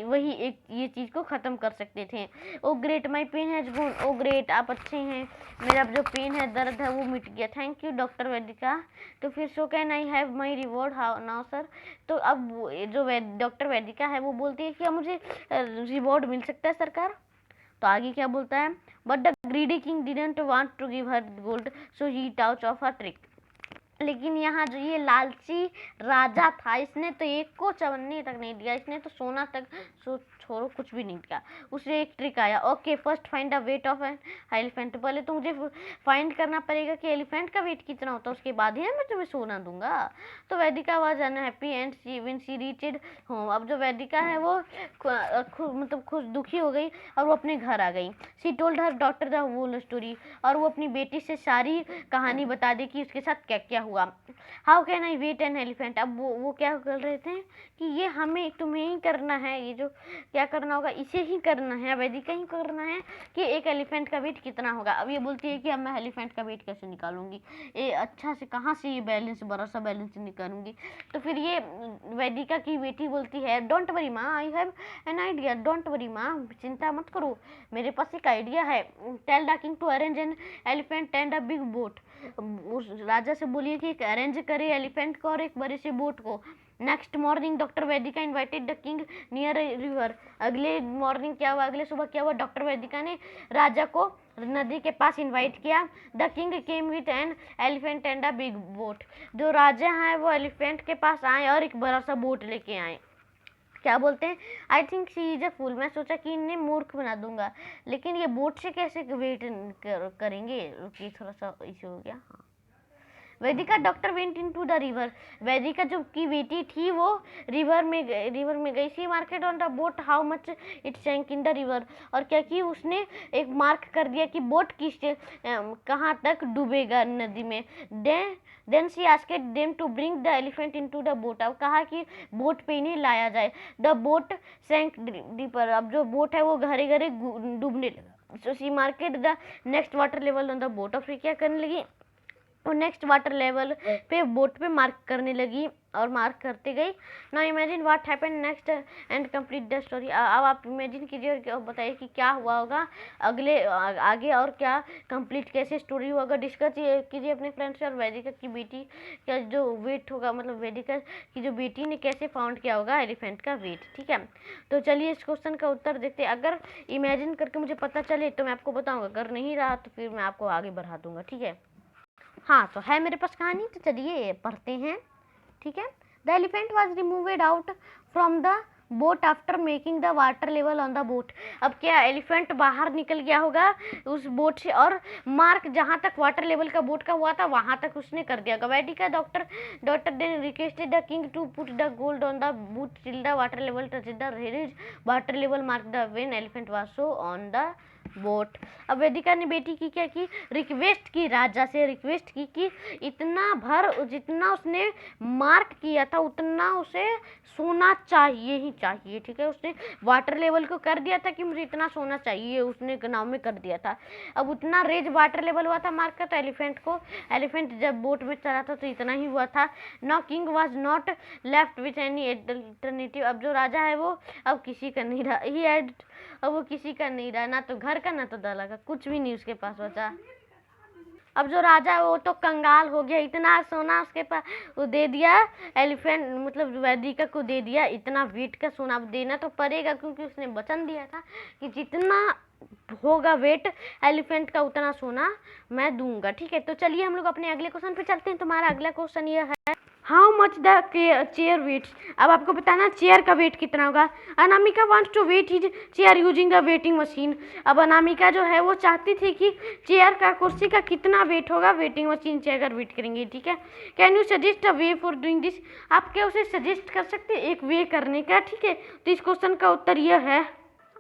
वही एक ये चीज़ को ख़त्म कर सकते थे। Oh great my pain has gone. Oh great, आप अच्छे हैं, मेरा जो पेन है, दर्द है, वो मिट गया। Thank you doctor Vaidika. तो फिर so can I have my reward how now sir. तो अब जो डॉक्टर वैदिका है वो बोलती है कि अब मुझे रिवॉर्ड मिल सकता है सरकार। तो आगे क्या बोलता है, but the greedy king didn't want to give her gold so he thought of a trick. लेकिन यहाँ जो ये लालची राजा था, इसने तो एक को चवन्नी तक नहीं दिया, इसने तो सोना तक छोड़ो कुछ भी नहीं दिया। उसे एक ट्रिक आया। Okay first find the weight of an elephant. पहले तो मुझे फाइंड करना पड़ेगा कि एलिफेंट का वेट कितना होता है, उसके बाद ही मैं तुम्हें सोना दूंगा। तो Vaidika was unhappy and when she reached home. अब जो वैदिका है वो मतलब खुश दुखी हो गई और वो अपने घर आ गई। She told her daughter the whole story. और वो अपनी बेटी से सारी कहानी बता दी कि उसके साथ क्या क्या हुआ। How can I weight an elephant. अब वो क्या कर रहे थे कि ये हमें तुम्हें ही करना है, ये जो क्या करना होगा इसे ही करना है, वैदिका ही करना है कि एक एलिफेंट का वेट कितना होगा। अब ये बोलती है कि अब मैं एलिफेंट का वेट कैसे निकालूंगी, ये अच्छा से कहाँ से ये बैलेंस, बड़ा सा बैलेंस निकालूंगी। तो फिर ये वैदिका की बेटी बोलती है, डोंट वरी माँ, I have an idea. Don't worry माँ, चिंता मत करो, मेरे पास एक आइडिया है। Tell the king to arrange an elephant and a big boat. उस राजा से बोलिए कि अरेंज करे एलिफेंट को और एक बड़े से बोट को। Next morning doctor Vaidika invited the king near river. अगले मॉर्निंग क्या हुआ, अगले सुबह क्या हुआ, डॉक्टर वैदिका ने राजा को नदी के पास इनवाइट किया। The king came with an elephant and a big boat. जो राजा हैं वो एलिफेंट के पास आए और एक बड़ा सा बोट लेके आए। क्या बोलते हैं, I think she is a fool. मैं सोचा कि इन्हें मूर्ख बना दूंगा, लेकिन ये बोट से कैसे वेट करेंगे। रुकिए थोड़ा सा इशू हो गया। हाँ, Vaidika daughter went into the river. वैदिका जो की बेटी थी वो रिवर में गई। She marked on the boat how much it sank in the river. और क्या कि उसने एक मार्क कर दिया कि बोट किस कहाँ तक डूबेगा नदी में। Then she asked them to bring the elephant into the boat. अब कहा कि बोट पे इन्हें लाया जाए। The boat sank deeper. अब जो बोट है वो घरे घरे डूबने लगा। So she marked the next water level on the boat. और फिर क्या करने लगी, और नेक्स्ट वाटर लेवल पे बोट पे मार्क करने लगी और मार्क करते गई। Now imagine what happened next and complete the story. अब आप इमेजिन कीजिए और बताइए कि क्या हुआ होगा अगले आगे, और क्या कंप्लीट कैसे स्टोरी होगा। डिस्कस कीजिए अपने फ्रेंड्स से। और वैदिका की बेटी का जो वेट होगा, मतलब वैदिका की जो बेटी ने कैसे फाउंड किया होगा एलिफेंट का वेट। ठीक है, तो चलिए इस क्वेश्चन का उत्तर देखते हैं। अगर इमेजिन करके मुझे पता चले तो मैं आपको बताऊँगा, अगर नहीं रहा तो फिर मैं आपको आगे बढ़ा दूँगा। ठीक है, हाँ तो है मेरे पास कहानी, तो चलिए पढ़ते हैं। ठीक है, the elephant was removed out from the boat after making the water level on the boat. अब क्या एलिफेंट बाहर निकल गया होगा उस बोट से, और मार्क जहाँ तक वाटर लेवल का बोट का हुआ था वहाँ तक उसने कर दिया। Vaidika doctor then requested the king to put the gold on the boat till the water level touch the raise water level mark the when elephant was so on the boat. अब वैदिका ने बेटी की क्या की, रिक्वेस्ट की, राजा से रिक्वेस्ट की कि इतना भर जितना उसने मार्क किया था उतना उसे सोना चाहिए ही चाहिए। ठीक है, उसने वाटर लेवल को कर दिया था कि मुझे इतना सोना चाहिए, उसने नाव में कर दिया था। अब उतना रेज वाटर लेवल हुआ था मार्क का, तो एलिफेंट जब बोट में चला था तो इतना ही हुआ था। Now king was not left with any alternative. अब जो राजा है वो अब किसी का नहीं रहा, ही हैड, अब वो किसी का नहीं रहा, ना तो घर का ना तो दला का, कुछ भी नहीं उसके पास बचा। अब जो राजा है वो तो कंगाल हो गया, इतना सोना उसके पास वो दे दिया एलिफेंट, मतलब वैदिका को दे दिया। इतना वेट का सोना अब देना तो पड़ेगा, क्योंकि उसने वचन दिया था कि जितना होगा वेट एलिफेंट का उतना सोना मैं दूंगा। ठीक है, तो चलिए हम लोग अपने अगले क्वेश्चन पे चलते हैं। तुम्हारा अगला क्वेश्चन ये है, how much the chair weights. अब आपको बताना चेयर का वेट कितना होगा। Anamika wants to weight his chair using the weighting machine. अब अनामिका जो है वो चाहती थी कि चेयर का, कुर्सी का कितना वेट होगा वेटिंग मशीन से अगर वेट करेंगे। ठीक है, can you suggest a way for doing this. आप क्या उसे सजेस्ट कर सकते हैं एक वे करने का। ठीक है, तो इस क्वेश्चन का उत्तर यह है,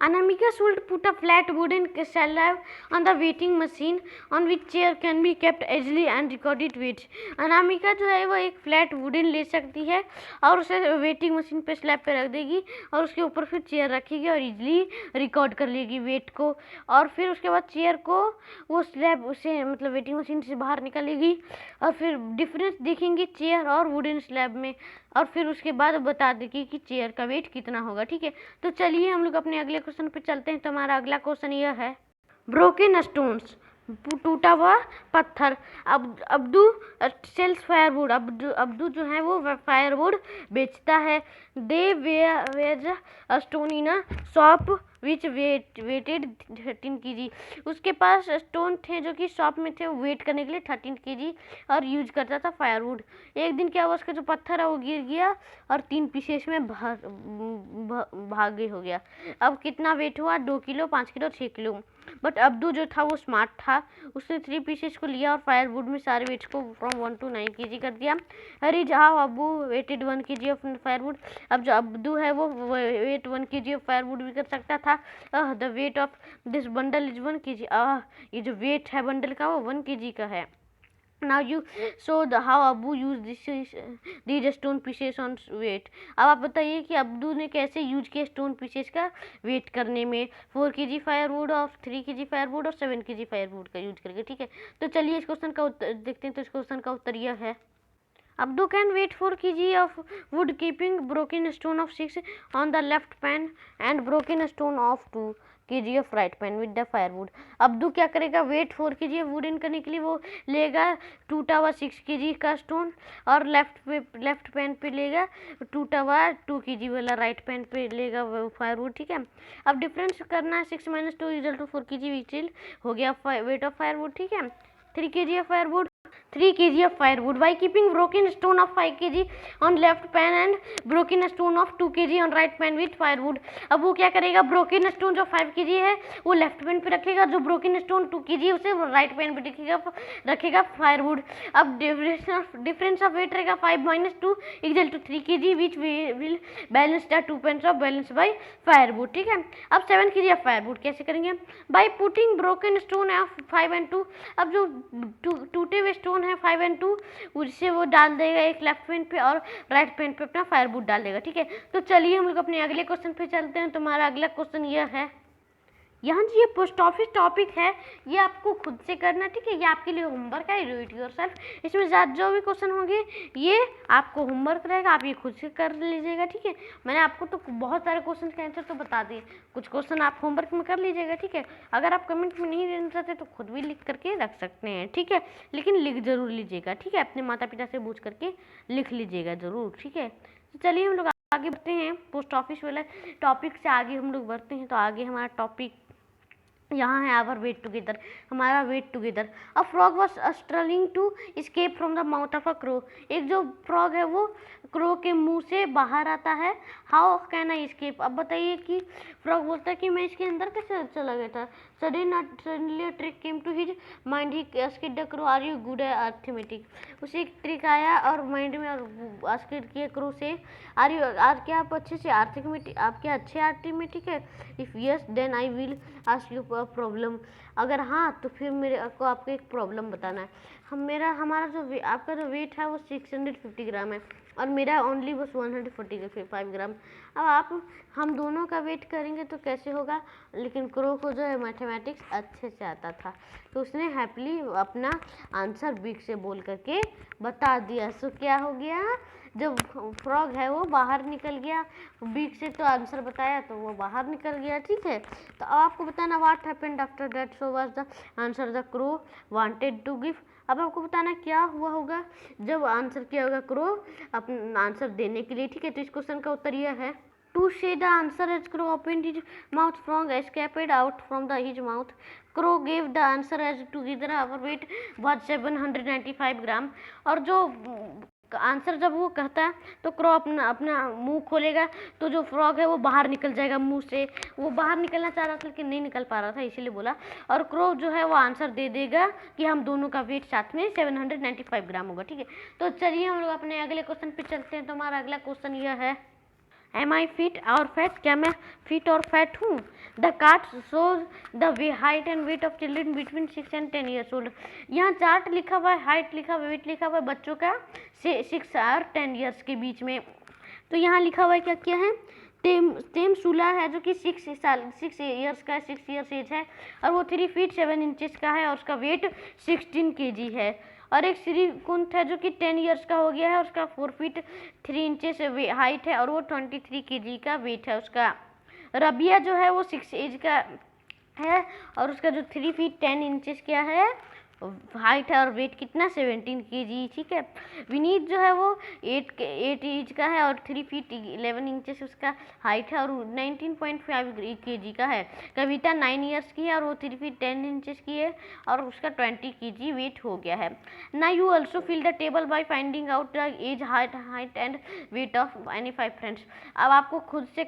Anamika should put a flat wooden slab on the weighing machine on which chair can be kept easily and recorded weights. Anamika जो है वो एक फ्लैट वुडन ले सकती है और उसे वेटिंग मशीन पे स्लैब पे रख देगी और उसके ऊपर फिर चेयर रखेगी और इजीली रिकॉर्ड कर लेगी वेट को। और फिर उसके बाद चेयर को वो स्लैब उसे मतलब वेटिंग मशीन से बाहर निकालेगी और फिर डिफरेंस देखेंगी चेयर और वुडन स्लैब में और फिर उसके बाद बता देगी कि चेयर का वेट कितना होगा। ठीक है, तो चलिए हम लोग अपने अगले क्वेश्चन पे चलते हैं। तो हमारा अगला क्वेश्चन यह है, ब्रोकन स्टोन्स, टूटा हुआ पत्थर। अब अब्दू सेल्स फायरवुड, अब्दू जो है वो फायरवुड बेचता है। There was stone in a shop which weighed 13 kg। उसके पास स्टोन थे जो कि शॉप में थे, वेट करने के लिए 13 kg और यूज करता था फायरवुड। एक दिन क्या हुआ, उसका जो पत्थर है वो गिर गया और 3 पीसेस में भागे हो गया। अब कितना वेट हुआ, 2 kilo, 5 kilo, 6 kilo. But Abdu जो था वो स्मार्ट था, उसने 3 पीसेस को लिया और फायरवुड में सारे वेट्स को फ्रॉम 1 to 9 kg कर दिया। हरी जहाँ अब्बू वेटेड 1 kg ऑफ फायरवुड। अब जो अब्दू है वो वेट 1 kg ऑफ फायरवुड भी कर सकता था। The weight of this bundle is 1 kg। ये जो वेट है बंडल का वो 1 kg का है। Now you show how अब्बू use these stone pieces on weight। अब आप बताइए कि अब्दू ने कैसे यूज किया स्टोन पीसेस का वेट करने में, 4 kg फायरवुड और 3 kg फायरवुड और 7 kg फायरवुड का यूज करके। ठीक है, तो चलिए इस क्वेश्चन का उत्तर देखते हैं। तो इस क्वेश्चन का उत्तर यह है, Abdu can weight 4 kg of wood keeping broken stone of 6 on the left pan and broken stone of 2 kg of right pan with the firewood। Abdu क्या करेगा, वेट 4 kg वुडन करने के लिए वो लेगा टूटा हुआ 6 kg का स्टोन और लेफ्ट पैन पे लेगा टूटा हुआ 2 kg वाला राइट पैन पे लेगा फायरवुड। ठीक है, अब डिफरेंस करना है, 6 - 2 इक्वल टू 4 kg विच हो गया वेट ऑफ फायरवुड। ठीक है, 3 kg of firewood, 3 kg of firewood by keeping broken stone of 5 kg on left pan and broken stone of 2 kg on right pan with firewood। अब वो क्या करेगा, ब्रोकन स्टोन जो 5 kg है वो लेफ्ट पैन पे रखेगा, जो ब्रोकन स्टोन 2 kg उसे राइट पैन पे रखेगा फायरवुड। अब डिफरेंस ऑफ वेट रहेगा 5 - 2 equal to 3 kg which will balance the 2 pans of balance by firewood. ठीक है, अब 7 kg ऑफ फायरवुड कैसे करेंगे, by putting broken stone of 5 and 2। अब जो टूटे हुए स्टोन है 5 and 2 उससे वो डाल देगा एक लेफ्ट पैन पे और राइट पैन पे अपना फायरवुड डाल देगा। ठीक है, तो चलिए हम लोग अपने अगले क्वेश्चन पे चलते हैं। तुम्हारा अगला क्वेश्चन यह है, यहाँ जो ये पोस्ट ऑफिस टॉपिक है ये आपको खुद से करना। ठीक है, ये आपके लिए होमवर्क है, डू इट योरसेल्फ। इसमें ज़्यादा जो भी क्वेश्चन होंगे ये आपको होमवर्क रहेगा, आप ये खुद से कर लीजिएगा। ठीक है, मैंने आपको तो बहुत सारे क्वेश्चन के आंसर तो बता दिए, कुछ क्वेश्चन आप होमवर्क में कर लीजिएगा। ठीक है, अगर आप कमेंट में नहीं देना चाहते तो खुद भी लिख करके रख सकते हैं। ठीक है, लेकिन लिख जरूर लीजिएगा। ठीक है, अपने माता पिता से पूछ करके लिख लीजिएगा ज़रूर। ठीक है, तो चलिए हम लोग आगे बढ़ते हैं, पोस्ट ऑफिस वाला टॉपिक से आगे हम लोग बढ़ते हैं। तो आगे हमारा टॉपिक यहाँ है, आवर वेट टुगेदर, हमारा weight together. A frog was struggling to escape from the mouth of a crow. एक जो फ्रॉग है वो क्रो के मुंह से बाहर आता है। How can I escape. अब बताइए कि फ्रॉग बोलता है कि मैं इसके अंदर कैसे चला गया था। Suddenly a trick came to his mind, he asked the crow are you good at arithmetic. उसे एक ट्रिक आया और माइंड में आस्क्ड किया क्रो से, आर क्या आप अच्छे से अर्थमेटिक, आप क्या अच्छे अर्थमेटिक है। If yes then I will ask you problem. अगर हाँ तो फिर मेरे को आपको एक प्रॉब्लम बताना है। हमारा जो आपका जो वेट है वो 650 ग्राम है और मेरा ओनली बस 145 ग्राम। अब हम दोनों का वेट करेंगे तो कैसे होगा, लेकिन क्रो को जो है मैथमेटिक्स अच्छे से आता था तो उसने हैप्पीली अपना आंसर बीक से बोल करके बता दिया। सो क्या हो गया, जब फ्रॉग है वो बाहर निकल गया, बीक से तो आंसर बताया तो वो बाहर निकल गया। ठीक है, तो अब आपको बताना what happened after that, so was the answer the crow wanted to give. अब आपको बताना क्या हुआ होगा जब आंसर किया होगा क्रो अपना आंसर देने के लिए। ठीक है, तो इस क्वेश्चन का उत्तर यह है, to say the answer as crow opened his mouth frog escaped out from the his mouth. Crow gave the answer as together our weight was 795 gram. और जो आंसर जब वो कहता है तो क्रो अपना मुंह खोलेगा तो जो फ्रॉग है वो बाहर निकल जाएगा मुंह से। वो बाहर निकलना चाह रहा था लेकिन नहीं निकल पा रहा था, इसीलिए बोला। और क्रो जो है वो आंसर दे देगा कि हम दोनों का वेट साथ में 795 ग्राम होगा। ठीक है, तो चलिए हम लोग अपने अगले क्वेश्चन पे चलते हैं। तो हमारा अगला क्वेश्चन यह है, एम आई फिट और फैट, क्या मैं फिट और फैट हूँ? The cart shows the height and weight of children between 6 and 10 years old. यहाँ चार्ट लिखा हुआ है, हाइट लिखा हुआ है, वेट लिखा हुआ है बच्चों का 6 और 10 ईयर्स के बीच में। तो यहाँ लिखा हुआ है क्या क्या है, तेम सूला है जो कि 6 ईयर्स का है, 6 ईयर्स एज है, और वो 3 feet 7 inches का है और उसका वेट 16 kg है। और एक श्रीकुंत है जो कि 10 ईयर्स का हो गया है, उसका 4 feet 3 inches हाइट है और वो 23 kg का वेट है उसका। रबिया जो है वो 6 एज का है और उसका जो 3 feet 10 inches क्या है हाइट है और वेट कितना 17 kg, ठीक है। विनीत जो है वो 8 एज का है और 3 feet 11 inches उसका हाइट है और 19.5 kg का है। कविता 9 ईयर्स की है और वो 3 feet 10 inches की है और उसका 20 kg वेट हो गया है। ना you also fill the table by finding out the age, height and weight of any 5 friends. अब आपको खुद से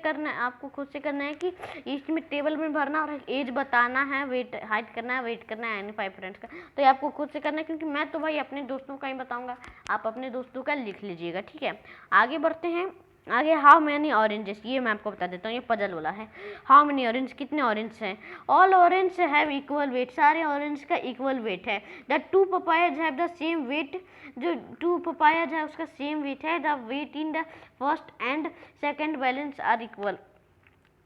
करना है कि इसमें टेबल में भरना और एज बताना है, वेट हाइट करना है, वेट करना है एनी 5 फ्रेंड्स का। तो ये आपको खुद से करना है क्योंकि मैं तो भाई अपने दोस्तों का ही बताऊंगा, आप अपने दोस्तों का लिख लीजिएगा, ठीक है। आगे बढ़ते हैं। आगे हाउ मैनी ऑरेंजेस, ये मैं आपको बता देता हूँ, ये पजल वाला है। हाउ मैनी ऑरेंज, कितने ऑरेंज हैं? All orange have equal weight, सारे ऑरेंज का इक्वल वेट है। The 2 papayas have the same weight, जो 2 पपायाज है उसका सेम वेट है। The weight in the first and second balance are equal,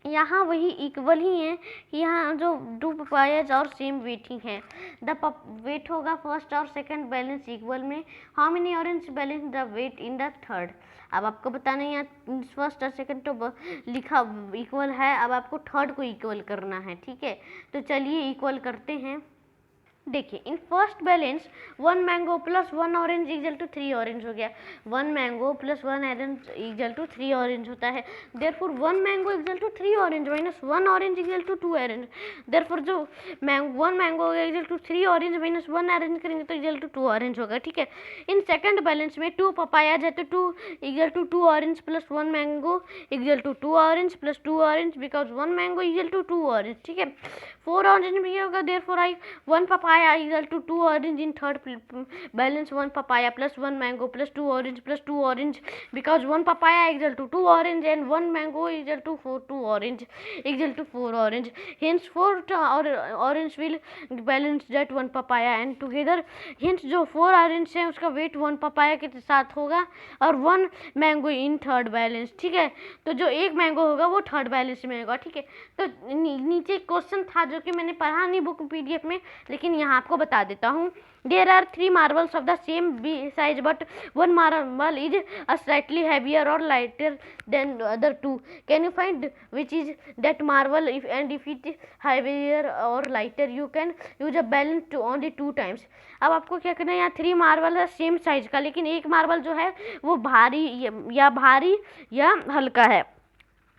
यहाँ वही इक्वल ही है, यहाँ जो 2 पपायाज और सेम वेट ही है। द वेट होगा फर्स्ट और सेकंड बैलेंस इक्वल में। How many orange balance the weight in the third. अब आपको बताना है यहाँ फर्स्ट और सेकंड तो लिखा इक्वल है, अब आपको थर्ड को इक्वल करना है, ठीक है। तो चलिए इक्वल करते हैं। देखिए in first balance 1 mango plus 1 orange equal to 3 orange हो गया। 1 mango plus 1 orange equal to 3 orange होता है। Therefore 1 mango equal to 3 orange minus 1 orange equal to 2 orange. Therefore जो 1 mango equal to 3 orange minus 1 orange करेंगे तो इक्वल टू 2 ऑरेंज होगा, ठीक है। इन सेकंड बैलेंस में 2 पपायाज है तो 2 equal to 2 orange plus 1 mango equal to 2 orange plus 2 orange because 1 mango equal to 2 orange, ठीक है। 4 ऑरेंज में क्या होगा, therefore 1 papaya equal to 2 orange in third balance 1 papaya plus 1 mango plus 2 orange because 1 papaya equal to 2 orange and 1 mango equal to 2 orange equal to 4 orange. Hence 4 orange will balance that 1 papaya and together hence जो 4 orange है उसका weight 1 papaya के साथ होगा और 1 mango in third balance, ठीक है। तो जो एक मैंगो होगा वो थर्ड बैलेंस में होगा, ठीक है। तो नीचे क्वेश्चन था जो कि मैंने पढ़ा नहीं बुक पीडीएफ में, लेकिन यहाँ आपको बता देता हूँ। There are 3 marbles of the same size but 1 marble is slightly heavier और lighter than other 2। Can you find which is that marble if it is heavier और lighter you can use a balance to only 2 times। अब आपको क्या करना है, यहाँ 3 मार्बल है सेम साइज का, लेकिन एक मार्बल जो है वो भारी या हल्का है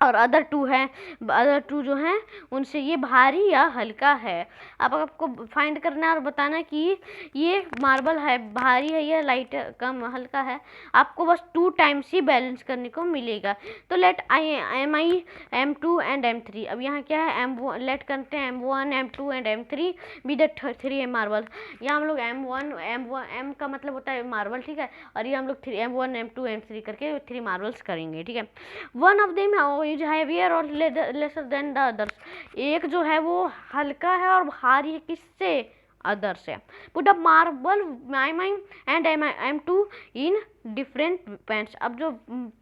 और अदर 2 जो हैं उनसे ये भारी या हल्का है। अब आपको फाइंड करना है और बताना है कि ये मार्बल है भारी है या लाइट कम हल्का है। आपको बस 2 times ही बैलेंस करने को मिलेगा। तो late MI M2 and M3। अब यहाँ क्या है M1 लेट करते हैं M1 M2 and M3 be the 3 marble. यहाँ हम लोग M का मतलब होता है मार्बल, ठीक है, और ये हम लोग M1 M2 M3 करके 3 मार्बल्स करेंगे, ठीक है। One of them is heavier और लेसर देन द अदर्स। एक जो है वो हल्का है और भारी है किससे, अदर से। Put up marble MI and M2 in different pants. अब जो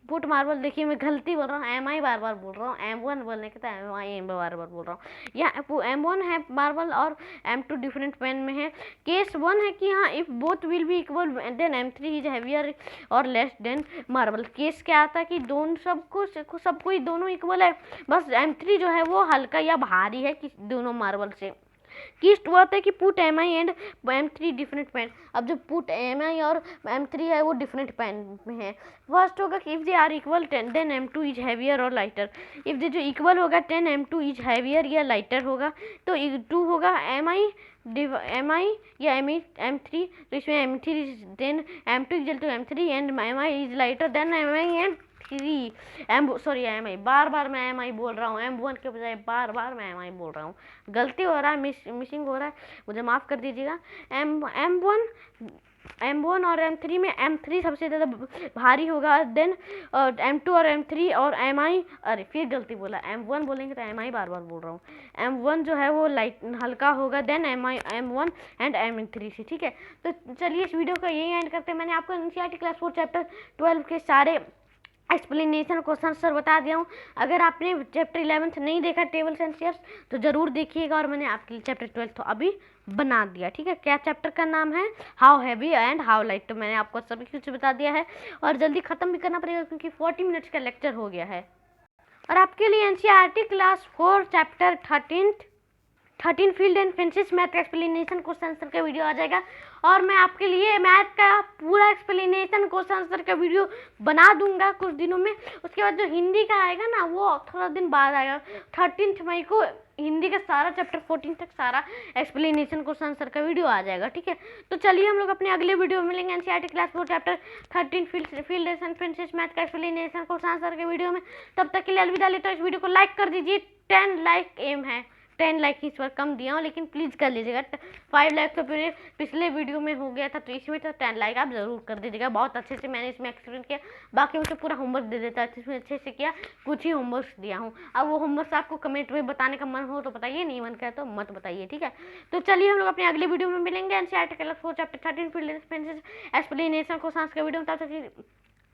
पुट मार्बल, देखिए मैं गलती बोल रहा हूँ, MI बार बार बोल रहा हूँ, M1 बोलने के था MI बार बार बोल रहा हूँ। यहाँ M1 है मार्बल और M2 डिफरेंट पेन में है। केस 1 है कि हाँ if both will be equal then M3 is heavier और लेस देन मार्बल। केस क्या आता है कि दोनों सबको ही दोनों इक्वल है, बस M3 जो है वो हल्का या भारी है कि दोनों मार्बल से। किस्ट वो आता है कि put MI and M3 different pen. अब जो पुट MI और M3 है वो डिफरेंट पेन में है। फर्स्ट होगा कि if they are equal then M2 is heavier और लाइटर। इफ दे जो इक्वल होगा 10 M2 इज हैवियर या लाइटर होगा, तो 2 होगा MI या M3। तो इसमें M3 then M2 equal to M3 and MI is lighter than MI and MI बार बार मैं MI बोल रहा हूँ, M1 के बजाय बार बार मैं MI बोल रहा हूँ, गलती हो रहा है, मिसिंग हो रहा है, मुझे माफ़ कर दीजिएगा। M1 M1 और M3 में M3 सबसे ज़्यादा भारी होगा, देन M2 और M3 और MI, अरे फिर गलती बोला, M1 बोलेंगे तो MI बार बार बोल रहा हूँ। M1 जो है वो लाइट हल्का होगा, देन M1 एंड M3 से, ठीक है। तो चलिए इस वीडियो का यही एंड करते हैं। मैंने आपको NCERT क्लास 4 चैप्टर 12 के सारे एक्सप्लेनेशन क्वेश्चन आंसर बता दिया हूँ। अगर आपने चैप्टर 11 नहीं देखा टेबल्स एंड शेयर्स तो ज़रूर देखिएगा, और मैंने आपके लिए चैप्टर 12 तो अभी बना दिया, ठीक है। क्या चैप्टर का नाम है? How heavy and how light. तो मैंने आपको सभी कुछ बता दिया है, और जल्दी ख़त्म भी करना पड़ेगा क्योंकि 40 मिनट्स का लेक्चर हो गया है। और आपके लिए NCERT class 4 chapter 13 field and fences math का एक्सप्लेनेशन क्वेश्चन आंसर का वीडियो आ जाएगा, और मैं आपके लिए मैथ का पूरा एक्सप्लेनेशन क्वेश्चन आंसर का वीडियो बना दूंगा कुछ दिनों में। उसके बाद जो हिंदी का आएगा ना वो थोड़ा दिन बाद आएगा। 13 मई को हिंदी का सारा चैप्टर 14 तक सारा एक्सप्लेनेशन क्वेश्चन आंसर का वीडियो आ जाएगा, ठीक है। तो चलिए हम लोग अपने अगले वीडियो में मिलेंगे NCERT class 4 chapter 13 field and fences math का एक्सप्लेनेशन क्वेश्चन आंसर के वीडियो में। तब तक के लिए अलविदा लेता हूं। इस वीडियो को लाइक कर दीजिए, 10 लाइक एम है, 10 लाइक इस बार कम दिया हूँ लेकिन प्लीज़ कर लीजिएगा। 5 लाइक तो पिछले वीडियो में हो गया था, तो इसमें तो 10 लाइक आप ज़रूर कर दीजिएगा। बहुत अच्छे से मैंने इसमें एक्सप्लेन किया, बाकी मुझे पूरा होमवर्क दे देता है, इसमें अच्छे से किया, कुछ ही होमवर्क दिया हूँ। अब वो होमवर्क आपको कमेंट में बताने का मन हो तो बताइए, नहीं मन करे तो मत बताइए, ठीक है। तो चलिए हम लोग अपने अगले वीडियो में मिलेंगे NCERT class 4 chapter 13 field explanation को सांस के वीडियो में।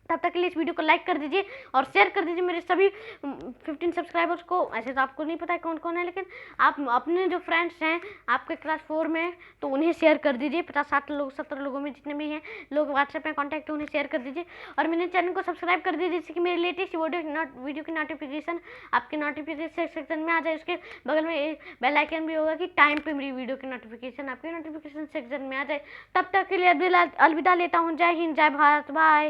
तब तक के लिए इस वीडियो को लाइक कर दीजिए और शेयर कर दीजिए मेरे सभी 15 सब्सक्राइबर्स को। ऐसे तो आपको नहीं पता है कौन कौन है, लेकिन आप अपने जो फ्रेंड्स हैं आपके क्लास 4 में तो उन्हें शेयर कर दीजिए। 50-60 लोग 70 लोगों में जितने भी हैं लोग व्हाट्सएप में कॉन्टैक्ट है उन्हें शेयर कर दीजिए, और मेरे चैनल को सब्सक्राइब कर दीजिए जिससे कि मेरे लेटेस्ट वीडियो की नोटिफिकेशन आपके नोटिफिकेशन सेक्शन में आ जाए। उसके बगल में बेल आइकन भी होगा कि टाइम पे मेरी वीडियो की नोटिफिकेशन आपके नोटिफिकेशन सेक्शन में आ जाए। तब तक के लिए अलविदा लेता हूँ। जय हिंद, जय भारत, बाय।